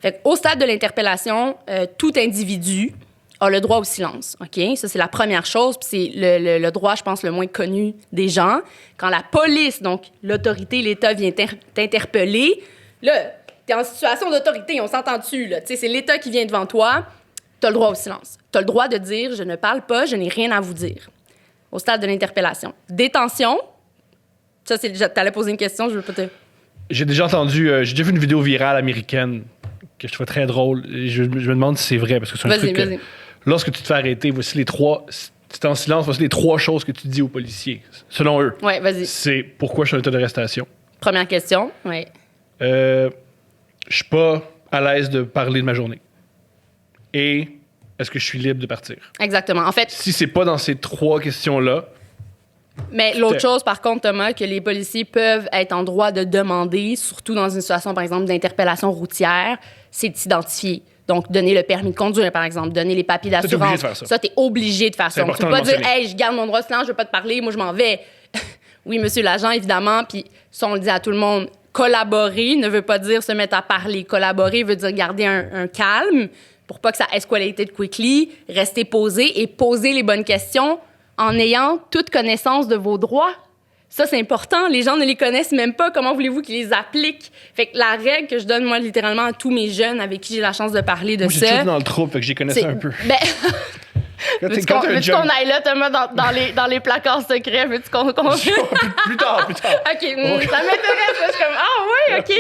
Fait qu'au stade de l'interpellation, tout individu a le droit au silence. OK? Ça, c'est la première chose. Puis c'est le droit, je pense, le moins connu des gens. Quand la police, donc l'autorité, l'État vient t'interpeller, là, t'es en situation d'autorité, on s'entend dessus, là. Tu sais, c'est l'État qui vient devant toi, t'as le droit au silence. T'as le droit de dire « je ne parle pas, je n'ai rien à vous dire ». Au stade de l'interpellation. Détention, ça, t'allais poser une question, je veux pas te... J'ai déjà entendu, j'ai déjà vu une vidéo virale américaine que je trouvais très drôle. Et je me demande si c'est vrai, parce que c'est un truc que, lorsque tu te fais arrêter, voici les 3... Tu es en silence, voici les 3 choses que tu dis aux policiers, selon eux. Oui, vas-y. C'est pourquoi je suis en état d'arrestation. Première question, oui. Je suis pas à l'aise de parler de ma journée. Et est-ce que je suis libre de partir? Exactement. En fait... Si c'est pas dans ces 3 questions-là... Mais l'autre chose, par contre, Thomas, que les policiers peuvent être en droit de demander, surtout dans une situation, par exemple, d'interpellation routière, c'est de s'identifier. Donc, donner le permis de conduire, par exemple, donner les papiers d'assurance. Ça, t'es obligé de faire ça. Donc, tu peux pas dire « Hey, je garde mon droit de silence, je veux pas te parler, moi, je m'en vais. » Oui, monsieur l'agent, évidemment, puis ça, on le dit à tout le monde, collaborer ne veut pas dire se mettre à parler. Collaborer veut dire garder un calme pour pas que ça escalate quickly, rester posé et poser les bonnes questions en ayant toute connaissance de vos droits. Ça, c'est important. Les gens ne les connaissent même pas. Comment voulez-vous qu'ils les appliquent? Fait que la règle que je donne, moi, littéralement, à tous mes jeunes avec qui j'ai la chance de parler de moi, ça... J'ai toujours dans le troupe, fait que j'y connaissais un peu. Ben... Veux-tu qu'on aille là, Thomas, dans les placards secrets? Veux-tu qu'on... plus tard. OK, ça m'intéresse. Je suis comme, ah oui, OK.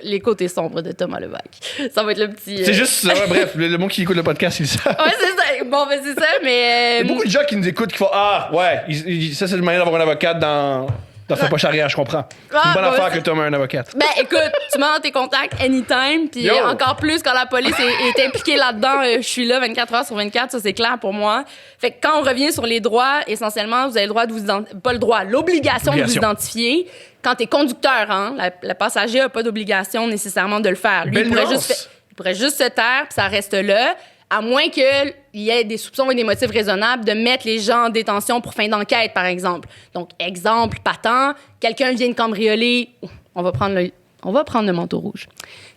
Les côtés sombres de Thomas Levac. Ça va être le petit... C'est juste ça, bref, le monde qui écoute le podcast, il le sait. Ouais, c'est ça. Bon, ben c'est ça, mais... Il y a beaucoup de gens qui nous écoutent qui font « Ah, ouais, ça, c'est une manière d'avoir un avocat dans sa poche arrière, je comprends. » C'est une bonne affaire que Thomas ait un avocat. Ben, écoute, tu m'as dans tes contacts anytime, puis encore plus quand la police est impliquée là-dedans, je suis là 24 heures sur 24, ça, c'est clair pour moi. Fait que quand on revient sur les droits, essentiellement, vous avez le droit de l'obligation de vous identifier. Quand t'es conducteur, hein, le passager n'a pas d'obligation nécessairement de le faire. Lui, il pourrait juste se taire, puis ça reste là, à moins qu'il y ait des soupçons et des motifs raisonnables de mettre les gens en détention pour fin d'enquête, par exemple. Donc, exemple patent, quelqu'un vient de cambrioler... On va prendre le manteau rouge.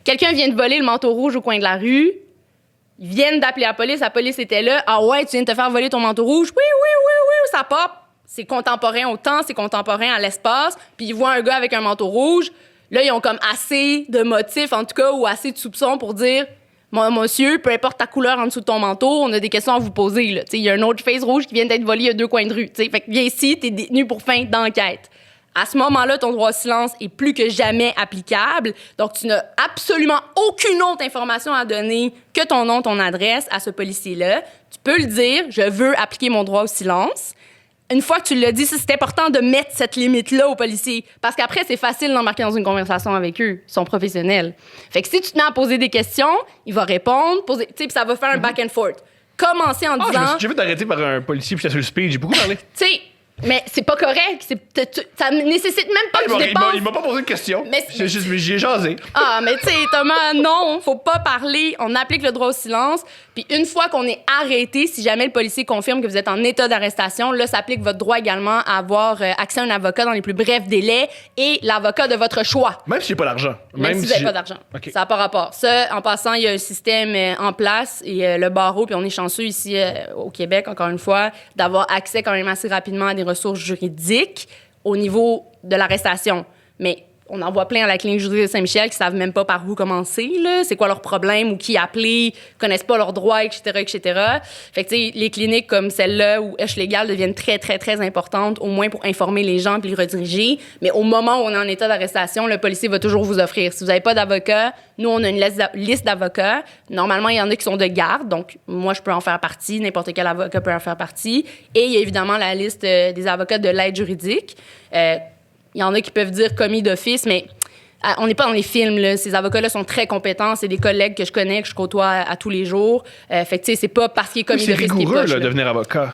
Quelqu'un vient de voler le manteau rouge au coin de la rue. Ils viennent d'appeler la police était là. « Ah ouais, tu viens de te faire voler ton manteau rouge? » Oui, ça pop. C'est contemporain au temps, c'est contemporain à l'espace. Puis ils voient un gars avec un manteau rouge. Là, ils ont comme assez de motifs, en tout cas, ou assez de soupçons pour dire... Monsieur, peu importe ta couleur en dessous de ton manteau, on a des questions à vous poser. Il y a un autre face rouge qui vient d'être volé il y a 2 coins de rue. Fait que viens ici, t'es détenu pour fin d'enquête. À ce moment-là, ton droit au silence est plus que jamais applicable. Donc, tu n'as absolument aucune autre information à donner que ton nom, ton adresse à ce policier-là. Tu peux le dire, je veux appliquer mon droit au silence. Une fois que tu l'as dit, c'est important de mettre cette limite-là aux policiers. Parce qu'après, c'est facile d'embarquer dans une conversation avec eux. Ils sont professionnels. Fait que si tu te mets à poser des questions, il va répondre, puis ça va faire un back and forth. Commencer en disant... J'ai vu d'arrêter par un policier puis j'étais sur le speed. J'ai beaucoup parlé. Tu sais, mais c'est pas correct. Ça nécessite même pas que tu dépasses. Il m'a pas posé de question. J'ai jasé. Ah, mais tu sais, Thomas, non, faut pas parler. On applique le droit au silence. Puis une fois qu'on est arrêté, si jamais le policier confirme que vous êtes en état d'arrestation, là, ça applique votre droit également à avoir accès à un avocat dans les plus brefs délais et l'avocat de votre choix. Même si j'ai pas d'argent. Même si vous n'avez pas d'argent. Okay. Ça n'a pas rapport. Ça, en passant, il y a un système en place et le barreau, puis on est chanceux ici au Québec, encore une fois, d'avoir accès quand même assez rapidement à des ressources juridiques au niveau de l'arrestation. Mais on en voit plein à la clinique juridique de Saint-Michel qui savent même pas par où commencer, là. C'est quoi leur problème ou qui appeler, connaissent pas leurs droits, etc., etc. Fait que, tu sais, les cliniques comme celle-là où Hush Légal deviennent très, très, très importantes, au moins pour informer les gens puis les rediriger. Mais au moment où on est en état d'arrestation, le policier va toujours vous offrir. Si vous n'avez pas d'avocat, nous, on a une liste d'avocats. Normalement, il y en a qui sont de garde. Donc, moi, je peux en faire partie. N'importe quel avocat peut en faire partie. Et il y a évidemment la liste des avocats de l'aide juridique. Il y en a qui peuvent dire commis d'office, mais on n'est pas dans les films, là. Ces avocats-là sont très compétents. C'est des collègues que je connais, que je côtoie à tous les jours. Fait que, tu sais, c'est pas parce qu'il est commis d'office qu'il est poche. C'est rigoureux, là, devenir avocat.